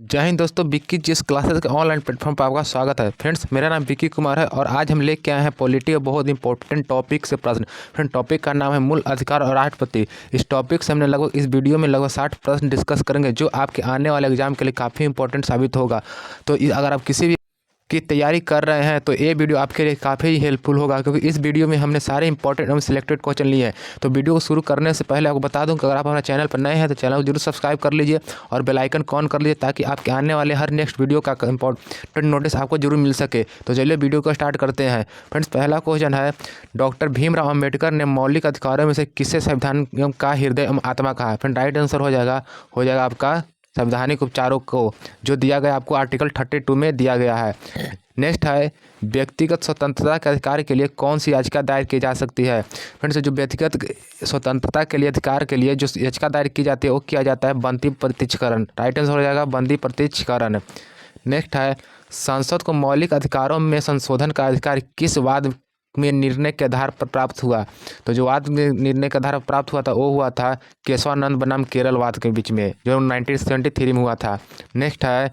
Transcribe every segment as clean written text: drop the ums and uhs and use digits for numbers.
जय हिंद दोस्तों, विक्की जिस क्लासेस के ऑनलाइन प्लेटफॉर्म पर आपका स्वागत है। फ्रेंड्स, मेरा नाम विक्की कुमार है और आज हम लेके आए हैं पॉलिटी और बहुत इंपॉर्टेंट टॉपिक से प्रश्न। फ्रेंड, टॉपिक का नाम है मूल अधिकार और राष्ट्रपति। इस टॉपिक से हमने लगभग इस वीडियो में लगभग 60 प्रश्न डिस्कस करेंगे जो आपके आने वाले एग्जाम के लिए काफ़ी इंपॉर्टेंट साबित होगा। तो अगर आप किसी भी की तैयारी कर रहे हैं तो ये वीडियो आपके लिए काफ़ी हेल्पफुल होगा, क्योंकि इस वीडियो में हमने सारे इंपॉर्टेंट एवं सिलेक्टेड क्वेश्चन लिए हैं। तो वीडियो को शुरू करने से पहले आपको बता दूं कि अगर आप हमारे चैनल पर नए हैं तो चैनल को जरूर सब्सक्राइब कर लीजिए और बेल आइकन को ऑन कर लीजिए, ताकि आपके आने वाले हर नेक्स्ट वीडियो का इंपॉर्टेंट नोटिस आपको जरूर मिल सके। तो चलिए वीडियो को स्टार्ट करते हैं। फ्रेंड्स, पहला क्वेश्चन है, डॉक्टर भीमराव अम्बेडकर ने मौलिक अधिकारों में से किसे संविधान का हृदय एवं आत्मा कहा है? फ्रेंड, राइट आंसर हो जाएगा आपका संवैधानिक उपचारों को, जो दिया गया आपको आर्टिकल 32 में दिया गया है। नेक्स्ट है, व्यक्तिगत स्वतंत्रता के अधिकार के लिए कौन सी याचिका दायर की जा सकती है? फ्रेंड्स, जो व्यक्तिगत स्वतंत्रता के लिए अधिकार के लिए जो याचिका दायर की जाती है वो किया जाता है बंदी प्रत्यक्षीकरण। राइट आंसर हो जाएगा बंदी प्रत्यक्षीकरण। नेक्स्ट है, संसद को मौलिक अधिकारों में संशोधन का अधिकार किस वाद में निर्णय के आधार पर प्राप्त हुआ? तो जो वाद में निर्णय के आधार पर प्राप्त हुआ था वो हुआ था केशवानंद बनाम केरल वाद के बीच में, जो 1973 में हुआ था। नेक्स्ट है,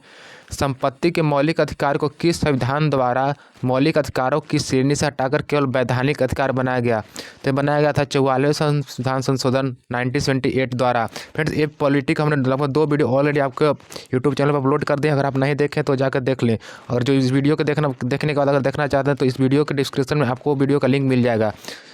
संपत्ति के मौलिक अधिकार को किस संविधान द्वारा मौलिक अधिकारों की श्रेणी से हटाकर केवल वैधानिक अधिकार बनाया गया? तो बनाया गया था 44वें संविधान संशोधन 1978 द्वारा। फ्रेंड्स, ये पॉलिटिक हमने लगभग 2 वीडियो ऑलरेडी आपके यूट्यूब चैनल पर अपलोड कर दिए। अगर आप नहीं देखें तो जाकर देख लें, और जो इस वीडियो को देखने के बाद अगर देखना चाहते हैं तो इस वीडियो के डिस्क्रिप्शन में आपको वीडियो का लिंक मिल जाएगा,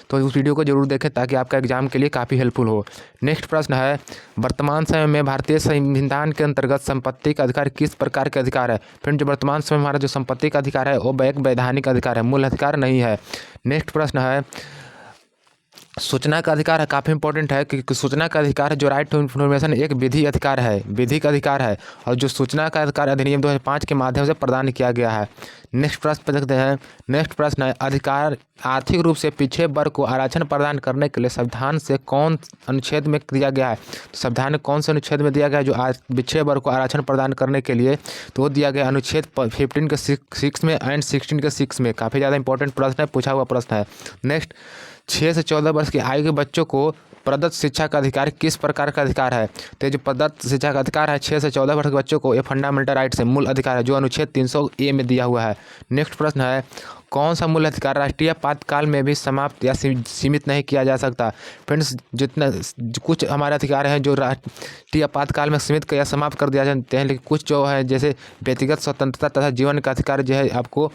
तो उस वीडियो को जरूर देखें ताकि आपका एग्जाम के लिए काफ़ी हेल्पफुल हो। नेक्स्ट प्रश्न है, वर्तमान समय में भारतीय संविधान के अंतर्गत संपत्ति का अधिकार किस प्रकार के अधिकार है? फ्रेंड, जो वर्तमान समय में हमारा जो संपत्ति का अधिकार है वो एक वैधानिक अधिकार है, मूल अधिकार नहीं है। नेक्स्ट प्रश्न है, सूचना का अधिकार है, काफ़ी इंपॉर्टेंट है क्योंकि सूचना का अधिकार है जो राइट टू इन्फॉर्मेशन एक विधि अधिकार है, विधिक अधिकार है, और जो सूचना का अधिकार अधिनियम 2005 के माध्यम से प्रदान किया गया है। नेक्स्ट प्रश्न पर देखते हैं। नेक्स्ट प्रश्न है, अधिकार आर्थिक रूप से पिछड़े वर्ग को आरक्षण प्रदान करने के लिए संविधान से कौन अनुच्छेद में दिया गया है? तो संविधान में कौन से अनुच्छेद में दिया गया है जो पिछड़े वर्ग को आरक्षण प्रदान करने के लिए? तो वो दिया गया अनुच्छेद 15 के 6 में एंड 16 के 6 में। काफ़ी ज़्यादा इंपॉर्टेंट प्रश्न है, पूछा हुआ प्रश्न है। नेक्स्ट, 6 से 14 वर्ष की आयु के बच्चों को प्रदत्त शिक्षा का अधिकार किस प्रकार का अधिकार है? तो जो प्रदत्त शिक्षा का अधिकार है 6 से 14 वर्ष के बच्चों को, ये फंडामेंटल राइट्स है, मूल अधिकार है, जो अनुच्छेद 300A में दिया हुआ है। नेक्स्ट प्रश्न है, कौन सा मूल अधिकार राष्ट्रीय आपातकाल में भी समाप्त या सीमित नहीं किया जा सकता? फ्रेंड्स, जितना कुछ हमारे अधिकार हैं जो राष्ट्रीय आपातकाल में सीमित या समाप्त कर दिया जाते हैं, लेकिन कुछ जो है जैसे व्यक्तिगत स्वतंत्रता तथा जीवन का अधिकार जो है आपको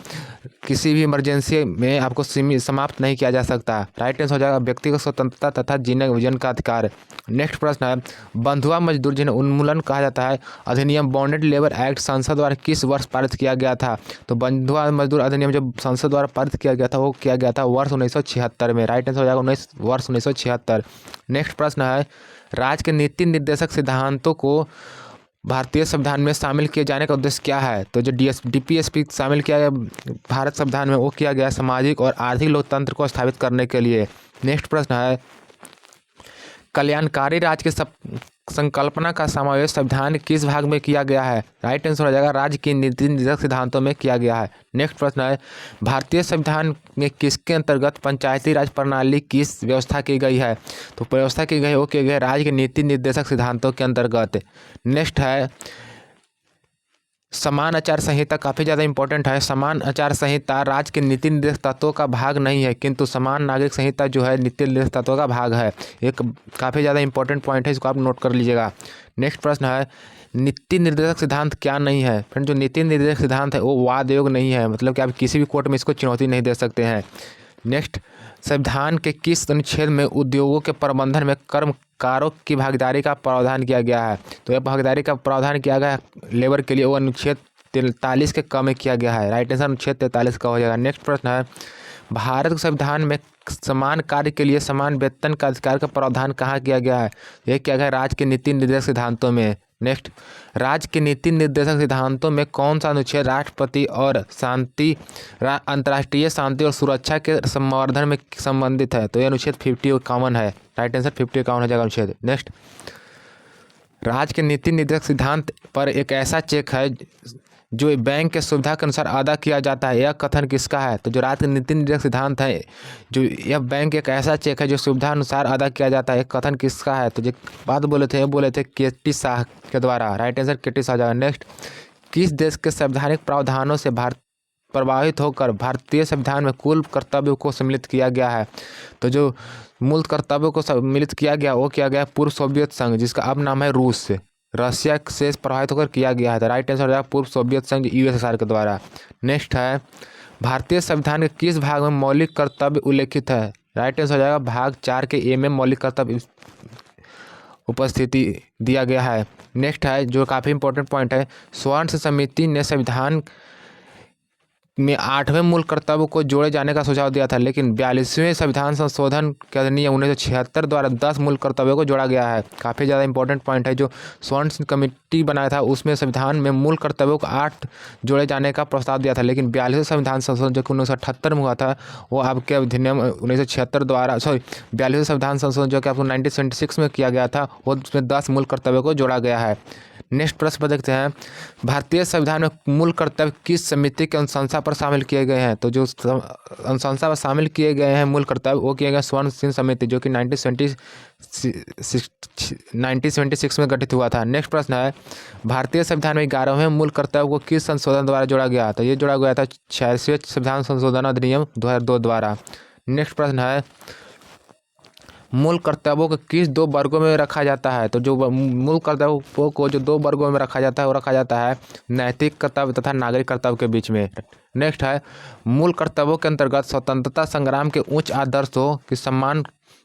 किसी भी इमरजेंसी में आपको समाप्त नहीं किया जा सकता। राइट आंसर हो जाएगा व्यक्तिगत स्वतंत्रता तथा जीवन का अधिकार। नेक्स्ट प्रश्न है, बंधुआ मजदूर जिन्हें उन्मूलन कहा जाता है अधिनियम बॉन्डेड लेबर एक्ट संसद द्वारा किस वर्ष पारित किया गया था? तो बंधुआ मजदूर अधिनियम जो संसद द्वारा पारित किया गया था वो किया गया था वर्ष 1976 में। राइट आंसर हो जाएगा वर्ष 1976। नेक्स्ट प्रश्न है, राज्य के नीति निर्देशक सिद्धांतों को भारतीय संविधान में शामिल किए जाने का उद्देश्य क्या है? तो जो DPSP शामिल किया गया भारत संविधान में वो किया गया सामाजिक और आर्थिक लोकतंत्र को स्थापित करने के लिए। नेक्स्ट प्रश्न है, कल्याणकारी राज्य की संकल्पना का समावेश संविधान किस भाग में किया गया है? राइट आंसर हो जाएगा राज्य की नीति निर्देशक सिद्धांतों में किया गया है। नेक्स्ट प्रश्न है, भारतीय संविधान में किसके अंतर्गत पंचायती राज प्रणाली की व्यवस्था की गई है? तो व्यवस्था की गई वो की गई राज्य के नीति निर्देशक सिद्धांतों के अंतर्गत। नेक्स्ट है, समान आचार संहिता, काफ़ी ज़्यादा इंपॉर्टेंट है। समान आचार संहिता राज्य के नीति निर्देशक तत्वों का भाग नहीं है, किंतु समान नागरिक संहिता जो है नीति निर्देशक तत्वों का भाग है। एक काफ़ी ज़्यादा इंपॉर्टेंट पॉइंट है, इसको आप नोट कर लीजिएगा। नेक्स्ट प्रश्न है, नीति निर्देशक सिद्धांत क्या नहीं है? फ्रेंड, जो नीति निर्देशक सिद्धांत है वो वाद योग्य नहीं है, मतलब कि आप किसी भी कोर्ट में इसको चुनौती नहीं दे सकते हैं। नेक्स्ट, संविधान के किस अनुच्छेद में उद्योगों के प्रबंधन में कर्मकारों की भागीदारी का प्रावधान किया गया है? तो यह भागीदारी का प्रावधान किया गया लेबर के लिए वो अनुच्छेद 43 के क में किया गया है। राइट आंसर अनुच्छेद 43 का हो जाएगा। नेक्स्ट प्रश्न है, भारत के संविधान में समान कार्य के लिए समान वेतन का अधिकार का प्रावधान कहाँ किया गया है? यह किया गया राज्य के नीति निर्देशक सिद्धांतों में। नेक्स्ट, राज्य के नीति निर्देशक सिद्धांतों में कौन सा अनुच्छेद राष्ट्रपति और अंतर्राष्ट्रीय शांति और सुरक्षा के संवर्धन में संबंधित है? तो यह अनुच्छेद 50 कॉमन है। राइट आंसर 50 कॉमन हो जाएगा अनुच्छेद। नेक्स्ट, राज्य के नीति निर्देशक सिद्धांत पर एक ऐसा चेक है जो बैंक के सुविधा के अनुसार अदा किया जाता है, यह कथन किसका है? तो जो राज्य के नीति निर्देशक सिद्धांत है, जो यह बैंक एक ऐसा चेक है जो सुविधा अनुसार अदा किया जाता है, यह कथन किसका है? तो जो बात बोले थे के.टी. शाह के द्वारा। Right answer K.T.. Shah. Next, किस देश के संवैधानिक प्रावधानों से प्रभावित होकर भारतीय संविधान में कुल कर्तव्यों को सम्मिलित किया गया है? तो जो मूल कर्तव्यों को सम्मिलित किया गया वो किया गया पूर्व सोवियत संघ, जिसका अब नाम है रूस से, रशिया से प्रभावित होकर किया गया है। राइट आंसर हो जाएगा पूर्व सोवियत संघ यूएसएसआर के द्वारा। नेक्स्ट है, भारतीय संविधान के किस भाग में मौलिक कर्तव्य उल्लेखित है? राइट आंसर हो जाएगा भाग 4 के ए में मौलिक कर्तव्य उपस्थिति दिया गया है। नेक्स्ट है, जो काफ़ी इंपॉर्टेंट पॉइंट है, स्वर्ण समिति ने संविधान में 8वें मूल कर्तव्य को जोड़े जाने का सुझाव दिया था, लेकिन 42वें संविधान संशोधन के अधिनियम 1976 द्वारा 10 मूल कर्तव्यों को जोड़ा गया है। काफ़ी ज़्यादा इंपॉर्टेंट पॉइंट है, जो स्वर्ण कमेटी बनाया था उसमें संविधान में मूल कर्तव्यों को 8 जोड़े जाने का प्रस्ताव दिया था, लेकिन 42वें संविधान संशोधन जो कि 1978 में हुआ था वो आपके अधिनियम 1976 द्वारा 42वें संविधान संशोधन जो कि आपको 1976 में किया गया था, वो उसमें 10 मूल कर्तव्यों को जोड़ा गया है। नेक्स्ट प्रश्न पर देखते हैं, भारतीय संविधान में मूल कर्तव्य किस समिति के अनुशंसा पर शामिल किए गए हैं? तो जो अनुशंसा पर शामिल किए गए हैं मूल कर्तव्य वो किए गए स्वर्ण समिति, जो कि 1976 में गठित हुआ था। नेक्स्ट प्रश्न है, भारतीय संविधान में 11वें मूल कर्तव्य को किस संशोधन द्वारा जोड़ा गया? तो ये जोड़ा गया था 86वें संविधान संशोधन अधिनियम 2002 द्वारा। नेक्स्ट प्रश्न है, मूल कर्तव्यों को किस 2 वर्गों में रखा जाता है? तो जो मूल कर्तव्यों को जो 2 वर्गों में रखा जाता है वो रखा जाता है नैतिक कर्तव्य तथा नागरिक कर्तव्य के बीच में। नेक्स्ट है, मूल कर्तव्यों के अंतर्गत स्वतंत्रता संग्राम के उच्च आदर्शों की सम्मान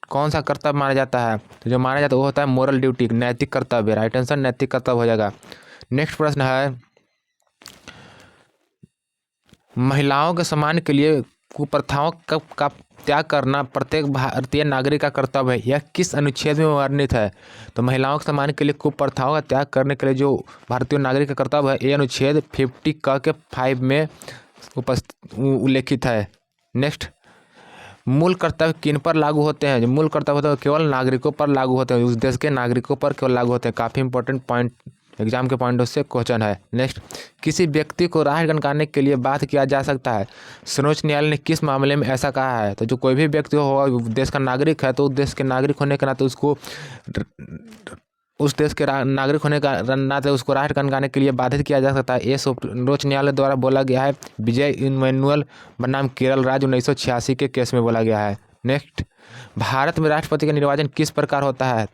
कौन सा कर्तव्य माना जाता है? तो जो माना जाता है वो होता है मोरल ड्यूटी, नैतिक कर्तव्य। राइट आंसर नैतिक कर्तव्य हो जाएगा। नेक्स्ट प्रश्न है, महिलाओं के सम्मान के लिए कुप्रथाओं का त्याग करना प्रत्येक भारतीय नागरिक का कर्तव्य है, यह किस अनुच्छेद में वर्णित है? तो महिलाओं के सम्मान के लिए कुप्रथाओं का त्याग करने के लिए जो भारतीय नागरिक का कर्तव्य है, ये अनुच्छेद 50 के 5 में उल्लेखित है। नेक्स्ट, मूल कर्तव्य किन पर लागू होते हैं? जो मूल कर्तव्य होते हैं केवल नागरिकों पर लागू होते हैं, उस देश के नागरिकों पर केवल लागू होते हैं। काफ़ी इंपॉर्टेंट पॉइंट एग्जाम के पॉइंट से क्वेश्चन है। नेक्स्ट, किसी व्यक्ति को राष्ट्र गणकाने के लिए बाध्य किया जा सकता है, सर्वोच्च न्यायालय ने किस मामले में ऐसा कहा है? तो जो कोई भी व्यक्ति हो देश का नागरिक है तो देश के नागरिक होने के नाते उसको उस देश के नागरिक होने का नाते उसको राष्ट्र गणकाने के लिए बाधित किया जा सकता है। ये सर्वोच्च न्यायालय द्वारा बोला गया है विजय इमैनुअल बनाम केरल राज्य 1986 के केस में बोला गया है। नेक्स्ट, भारत में राष्ट्रपति का निर्वाचन किस प्रकार होता है?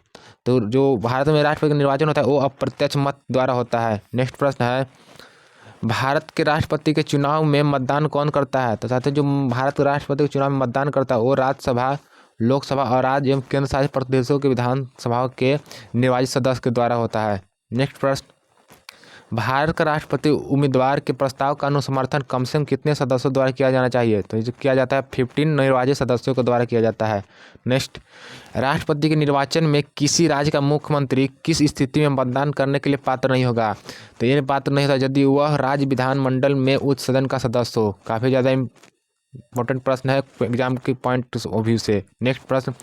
तो जो भारत में राष्ट्रपति का निर्वाचन होता है वो अप्रत्यक्ष मत द्वारा होता है। नेक्स्ट प्रश्न है, भारत के राष्ट्रपति के चुनाव में मतदान कौन करता है? तो साथ जो भारत के राष्ट्रपति के चुनाव में मतदान करता है वो राज्यसभा, लोकसभा और राज्य एवं केंद्र शासित प्रदेशों के विधानसभाओं के निर्वाचित सदस्य के द्वारा होता है। नेक्स्ट प्रश्न, भारत का राष्ट्रपति उम्मीदवार के प्रस्ताव का अनुसमर्थन कम से कम कितने सदस्यों द्वारा किया जाना चाहिए? तो ये किया जाता है 15 निर्वाचित सदस्यों के द्वारा किया जाता है। नेक्स्ट, राष्ट्रपति के निर्वाचन में किसी राज्य का मुख्यमंत्री किस स्थिति में मतदान करने के लिए पात्र नहीं होगा? तो ये पात्र नहीं होता यदि वह राज्य विधानमंडल में उच्च सदन का सदस्य हो। काफ़ी ज़्यादा इंपॉर्टेंट प्रश्न है एग्जाम के पॉइंट ऑफ व्यू से। नेक्स्ट प्रश्न,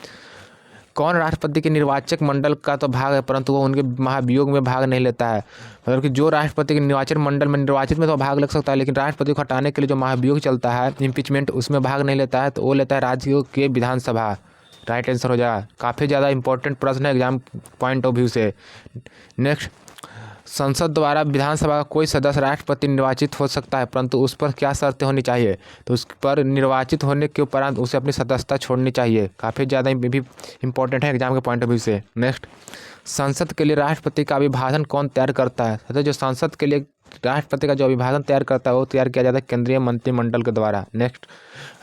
कौन राष्ट्रपति के निर्वाचक मंडल का तो भाग है परंतु वो उनके महाभियोग में भाग नहीं लेता है? मतलब कि जो राष्ट्रपति के निर्वाचन मंडल में निर्वाचित में तो भाग ले सकता है, लेकिन राष्ट्रपति को हटाने के लिए जो महाभियोग चलता है इम्पीचमेंट, उसमें भाग नहीं लेता है, तो वो लेता है राज्यों के विधानसभा। राइट आंसर हो जाएगा। काफ़ी ज़्यादा इंपॉर्टेंट प्रश्न है एग्जाम पॉइंट ऑफ व्यू से। नेक्स्ट, संसद द्वारा विधानसभा का कोई सदस्य राष्ट्रपति निर्वाचित हो सकता है परंतु उस पर क्या शर्तें होनी चाहिए? तो उस पर निर्वाचित होने के उपरांत उसे अपनी सदस्यता छोड़नी चाहिए। काफ़ी ज़्यादा भी इंपॉर्टेंट है एग्जाम के पॉइंट ऑफ व्यू से। नेक्स्ट, संसद के लिए राष्ट्रपति का अभिभाषण कौन तैयार करता है? तो जो संसद के लिए राष्ट्रपति का जो अभिभाषण तैयार करता है वो तैयार किया जाता है केंद्रीय मंत्रिमंडल के द्वारा। नेक्स्ट,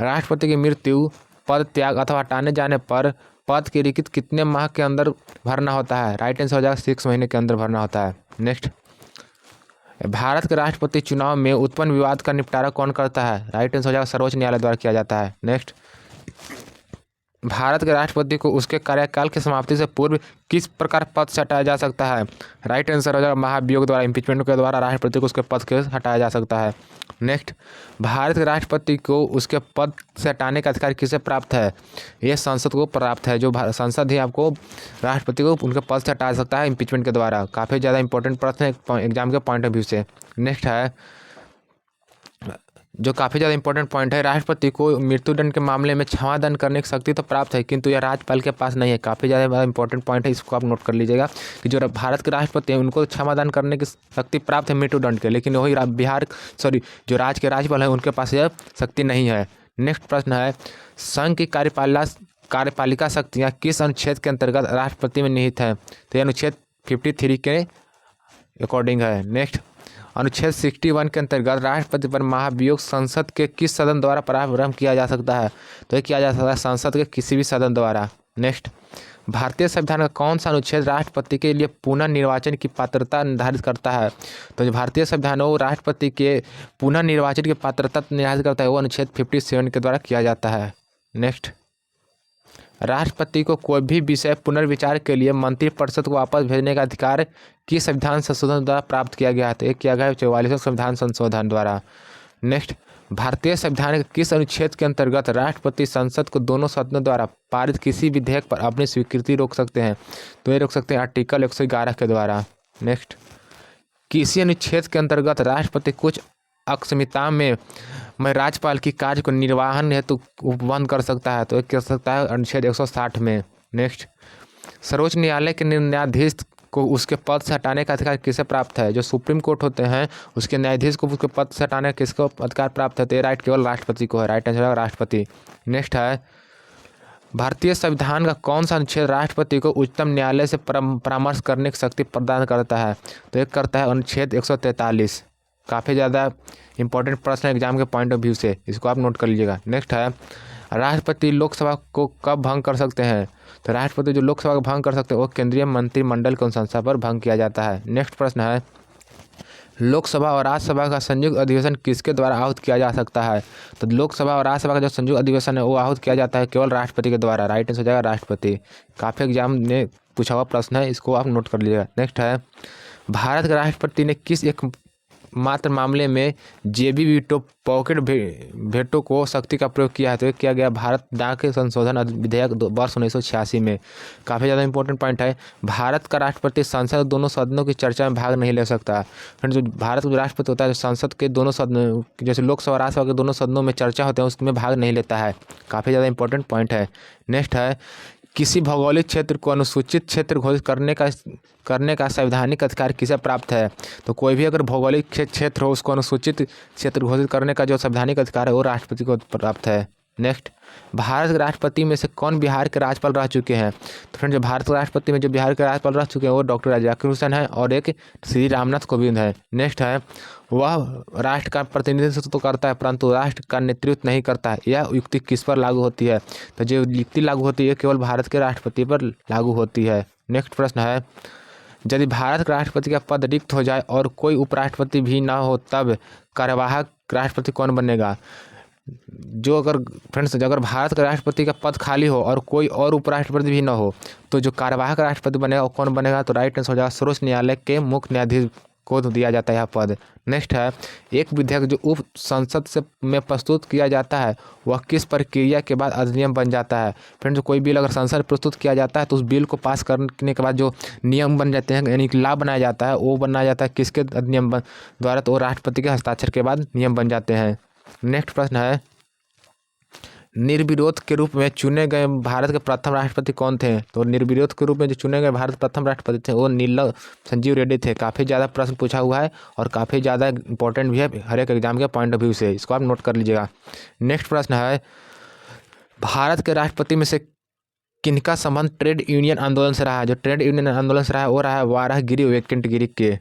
राष्ट्रपति की मृत्यु, पद त्याग अथवा हटाने जाने पर पद की रिक्ति कितने माह के अंदर भरना होता है? राइट आंसर हो जाएगा 6 महीने के अंदर भरना होता है। नेक्स्ट, भारत के राष्ट्रपति चुनाव में उत्पन्न विवाद का निपटारा कौन करता है? राइट आंसर हो जाएगा सर्वोच्च न्यायालय द्वारा किया जाता है। नेक्स्ट, भारत के राष्ट्रपति को उसके कार्यकाल की समाप्ति से पूर्व किस प्रकार पद से हटाया जा सकता है? राइट आंसर हो जाएगा महाभियोग द्वारा, इम्पीचमेंट के द्वारा राष्ट्रपति को उसके पद से हटाया जा सकता है। नेक्स्ट, भारत के राष्ट्रपति को उसके पद से हटाने का अधिकार किसे प्राप्त है? ये संसद को प्राप्त है। जो संसद ही आपको राष्ट्रपति को उनके पद से हटा सकता है इम्पीचमेंट के द्वारा। काफ़ी ज़्यादा इंपॉर्टेंट प्रश्न है एग्जाम के पॉइंट ऑफ व्यू से। नेक्स्ट है जो काफ़ी ज़्यादा इंपॉर्टेंट पॉइंट है, राष्ट्रपति को मृत्युदंड के मामले में क्षमा दान करने की शक्ति तो प्राप्त है, किंतु यह राज्यपाल के पास नहीं है। काफ़ी ज़्यादा इंपॉर्टेंट पॉइंट है, इसको आप नोट कर लीजिएगा कि जो भारत के राष्ट्रपति हैं उनको क्षमा दान करने की शक्ति प्राप्त है मृत्युदंड के, लेकिन वही जो राज्य के राज्यपाल हैं उनके पास यह शक्ति नहीं है। नेक्स्ट प्रश्न है, संघ की कार्यपालिका शक्तियाँ किस अनुच्छेद के अंतर्गत राष्ट्रपति में निहित है? तो यह अनुच्छेद 53 के अकॉर्डिंग है। नेक्स्ट, अनुच्छेद 61 के अंतर्गत राष्ट्रपति पर महाभियोग संसद के किस सदन द्वारा प्रारंभ किया जा सकता है? तो ये किया जा सकता है संसद के किसी भी सदन द्वारा। नेक्स्ट, भारतीय संविधान का कौन सा अनुच्छेद राष्ट्रपति के लिए पुनः निर्वाचन की पात्रता निर्धारित करता है? तो जो भारतीय संविधान है वो राष्ट्रपति के पुनः निर्वाचन की पात्रता निर्धारित करता है, वो अनुच्छेद 57 के द्वारा किया जाता है। नेक्स्ट, राष्ट्रपति को कोई भी विषय पुनर्विचार के लिए मंत्रिपरिषद को वापस भेजने का अधिकार किस संविधान संशोधन द्वारा प्राप्त किया गया है? तो एक किया गया है 44वें संविधान संशोधन द्वारा। नेक्स्ट, भारतीय संविधान के किस अनुच्छेद के अंतर्गत राष्ट्रपति संसद को दोनों सदनों द्वारा पारित किसी विधेयक पर अपनी स्वीकृति रोक सकते हैं? तो ये रोक सकते हैं आर्टिकल 111 के द्वारा। नेक्स्ट, किसी अनुच्छेद के अंतर्गत राष्ट्रपति कुछ अक्षमता में राज्यपाल की कार्य को निर्वाहन हेतु उपबंध कर सकता है? तो कर सकता है अनुच्छेद 160 में। नेक्स्ट, सर्वोच्च न्यायालय के न्यायाधीश को उसके पद से हटाने का अधिकार किसे प्राप्त है? जो सुप्रीम कोर्ट होते हैं उसके न्यायाधीश को उसके पद से हटाने का किसको अधिकार प्राप्त है? तो ये राइट केवल राष्ट्रपति को है। राइट आंसर है राष्ट्रपति। नेक्स्ट है, भारतीय संविधान का कौन सा अनुच्छेद राष्ट्रपति को उच्चतम न्यायालय से परामर्श करने की शक्ति प्रदान करता है? तो एक करता है अनुच्छेद 143। काफ़ी ज़्यादा इंपॉर्टेंट प्रश्न है एग्जाम के पॉइंट ऑफ व्यू से, इसको आप नोट कर लीजिएगा। नेक्स्ट है, राष्ट्रपति लोकसभा को कब भंग कर सकते हैं? तो राष्ट्रपति जो लोकसभा को भंग कर सकते हैं वो केंद्रीय मंत्रिमंडल की अनुशंसा पर भंग किया जाता है। नेक्स्ट प्रश्न है, लोकसभा और राज्यसभा का संयुक्त अधिवेशन किसके द्वारा आहूत किया जा सकता है? तो लोकसभा और राज्यसभा का जो संयुक्त अधिवेशन है वो आहूत किया जाता है केवल राष्ट्रपति के द्वारा। राइट आंसर हो जाएगा राष्ट्रपति। काफ़ी एग्जाम ने पूछा हुआ प्रश्न है, इसको आप नोट कर लीजिएगा। नेक्स्ट है, भारत के राष्ट्रपति ने किस एक मात्र मामले में जेबी वीटो पॉकेट वेटो को शक्ति का प्रयोग किया है? तो किया गया भारत डाक संशोधन विधेयक वर्ष 1986 में। काफ़ी ज़्यादा इंपॉर्टेंट पॉइंट है, भारत का राष्ट्रपति संसद दोनों सदनों की चर्चा में भाग नहीं ले सकता। फ्रेंड्स, जो भारत का राष्ट्रपति होता है जो संसद के दोनों सदनों जैसे लोकसभा राज्यसभा के दोनों सदनों में चर्चा होते हैं उसमें भाग नहीं लेता है। काफ़ी ज़्यादा इंपॉर्टेंट पॉइंट है। नेक्स्ट है, किसी भौगोलिक क्षेत्र को अनुसूचित क्षेत्र घोषित करने का संवैधानिक अधिकार किसे प्राप्त है? तो कोई भी अगर भौगोलिक क्षेत्र हो उसको अनुसूचित क्षेत्र घोषित करने का जो संवैधानिक अधिकार है वो राष्ट्रपति को प्राप्त है। नेक्स्ट, भारत के राष्ट्रपति में से कौन बिहार के राज्यपाल रह चुके हैं? तो फ्रेंड, जो भारत के राष्ट्रपति में जो बिहार के राज्यपाल रह चुके हैं वो डॉक्टर जाकिर हुसैन है और एक श्री रामनाथ कोविंद है। नेक्स्ट है, वह राष्ट्र का प्रतिनिधित्व तो करता है परंतु राष्ट्र का नेतृत्व नहीं करता है। यह युक्ति किस पर लागू होती है? तो जो युक्ति लागू होती है केवल भारत के राष्ट्रपति पर लागू होती है। नेक्स्ट प्रश्न है, यदि भारत के राष्ट्रपति का पद रिक्त हो जाए और कोई उपराष्ट्रपति भी ना हो तब कार्यवाहक राष्ट्रपति कौन बनेगा? जो अगर फ्रेंड्स अगर भारत के राष्ट्रपति का पद खाली हो और कोई और उपराष्ट्रपति भी ना हो तो जो कार्यवाहक राष्ट्रपति बनेगा वो कौन बनेगा? तो राइट आंसर हो जाएगा सर्वोच्च न्यायालय के मुख्य न्यायाधीश को दिया जाता है यह पद। नेक्स्ट है, एक विधेयक जो उप संसद से में प्रस्तुत किया जाता है वह किस प्रक्रिया के बाद अधिनियम बन जाता है? फ्रेंड्स, कोई बिल अगर संसद में प्रस्तुत किया जाता है तो उस बिल को पास करने के बाद जो नियम बन जाते हैं यानी कि लॉ बनाया जाता है वो बनाया जाता है किसके अधिनियम द्वारा? तो राष्ट्रपति के हस्ताक्षर के बाद नियम बन जाते हैं। नेक्स्ट प्रश्न है, निर्विरोध के रूप में चुने गए भारत के प्रथम राष्ट्रपति कौन थे? तो निर्विरोध के रूप में जो चुने गए भारत प्रथम राष्ट्रपति थे वो नील संजीव रेड्डी थे। काफ़ी ज़्यादा प्रश्न पूछा हुआ है और काफ़ी ज़्यादा इंपॉर्टेंट भी है हर एक एग्जाम के पॉइंट ऑफ व्यू से, इसको आप नोट कर लीजिएगा। नेक्स्ट प्रश्न है, भारत के राष्ट्रपति में से किनका संबंध ट्रेड यूनियन आंदोलन से रहा है? जो ट्रेड यूनियन आंदोलन से रहा है वो रहा है वाराहगिरी वेंकटगिरी के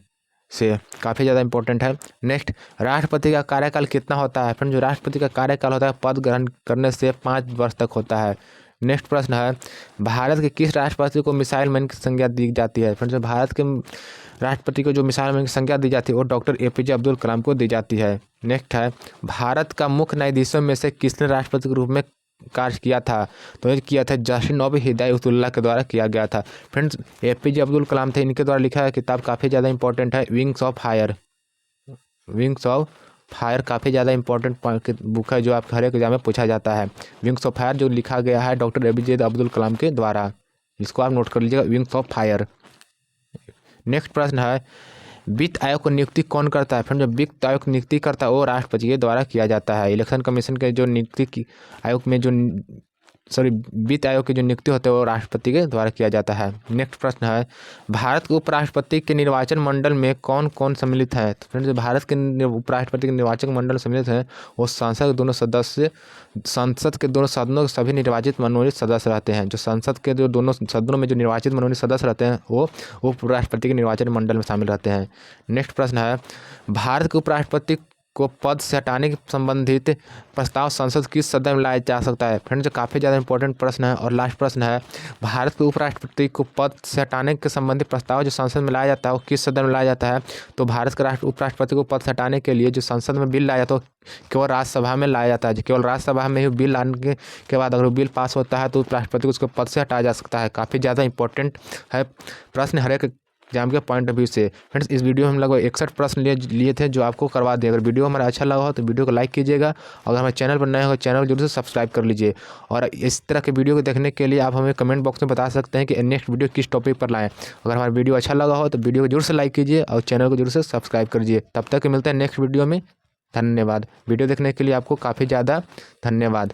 से। काफ़ी ज़्यादा इंपॉर्टेंट है। नेक्स्ट, राष्ट्रपति का कार्यकाल कितना होता है? फ्रेंड, जो राष्ट्रपति का कार्यकाल होता है पद ग्रहण करने से 5 वर्ष तक होता है। नेक्स्ट प्रश्न है, भारत के किस राष्ट्रपति को मिसाइल मैन की संज्ञा दी जाती है? फ्रेंड्स, भारत के राष्ट्रपति को जो मिसाइल मैन की संज्ञा दी जाती है वो डॉक्टर APJ अब्दुल कलाम को दी जाती है। नेक्स्ट है, भारत का मुख्य न्यायाधीशों में से किसने राष्ट्रपति के रूप में कार्य किया था? तो ये किया था जस्टिस नौब हिदायतुल्लाह के द्वारा किया गया था। फ्रेंड्स, APJ अब्दुल कलाम थे, इनके द्वारा लिखा है किताब काफ़ी ज़्यादा इंपॉर्टेंट है, wings of fire. Wings of fire काफ़ी ज़्यादा इंपॉर्टेंट बुक है जो आप हर एक एग्जाम में पूछा जाता है। विंग्स ऑफ फायर जो लिखा गया है डॉक्टर APJ अब्दुल कलाम के द्वारा, इसको आप नोट कर लीजिएगा, विंग्स ऑफ फायर। नेक्स्ट प्रश्न है, वित्त आयोग को नियुक्ति कौन करता है? फ्रेंड, जो वित्त आयोग नियुक्ति करता है वो राष्ट्रपति के द्वारा किया जाता है। इलेक्शन कमीशन के जो नियुक्ति की आयोग में जो वित्त आयोग की जो नियुक्ति होती है वो राष्ट्रपति के द्वारा किया जाता है। नेक्स्ट प्रश्न है, भारत के उपराष्ट्रपति के निर्वाचन मंडल में कौन कौन सम्मिलित है? तो फ्रेंड्स, भारत के उपराष्ट्रपति के निर्वाचन मंडल सम्मिलित हैं वो संसद के दोनों सदस्य, संसद के दोनों सदनों के सभी निर्वाचित मनोनीत सदस्य रहते हैं। जो संसद के जो दोनों सदनों में जो निर्वाचित मनोनीत सदस्य रहते हैं वो उपराष्ट्रपति के निर्वाचन मंडल में शामिल रहते हैं। नेक्स्ट प्रश्न है, भारत के उपराष्ट्रपति को पद से हटाने के संबंधित प्रस्ताव संसद किस सदन में लाया जा सकता है? फ्रेंड्स, काफ़ी ज़्यादा इंपॉर्टेंट प्रश्न है। और लास्ट प्रश्न है, भारत के उपराष्ट्रपति को पद से हटाने के संबंधित प्रस्ताव जो संसद में लाया जाता है वो किस सदन में लाया जाता है? तो भारत के उपराष्ट्रपति को पद से हटाने के लिए जो संसद में बिल लाया जाता है केवल राज्यसभा में लाया जाता है। केवल राज्यसभा में ही बिल लाने के बाद अगर बिल पास होता है तो उपराष्ट्रपति को उसको पद से हटाया जा सकता है। काफ़ी ज़्यादा इंपॉर्टेंट है प्रश्न हर एक एग्जाम के पॉइंट ऑफ व्यू से। फ्रेंड्स, इस वीडियो में हम लगभग 61 प्रश्न लिए थे जो आपको करवा दें। अगर वीडियो हमारा अच्छा लगा हो तो वीडियो को लाइक कीजिएगा। अगर हमारे चैनल पर नए हो चैनल को जरूर से सब्सक्राइब कर लीजिए। और इस तरह के वीडियो को देखने के लिए आप हमें कमेंट बॉक्स में बता सकते हैं कि नेक्स्ट वीडियो किस टॉपिक पर लाएँ। अगर हमारा वीडियो अच्छा लगा हो तो वीडियो को जरूर से लाइक कीजिए और चैनल को जरूर से सब्सक्राइब कर लीजिए। तब तक मिलते हैं नेक्स्ट वीडियो में। धन्यवाद। वीडियो देखने के लिए आपको काफ़ी ज़्यादा धन्यवाद।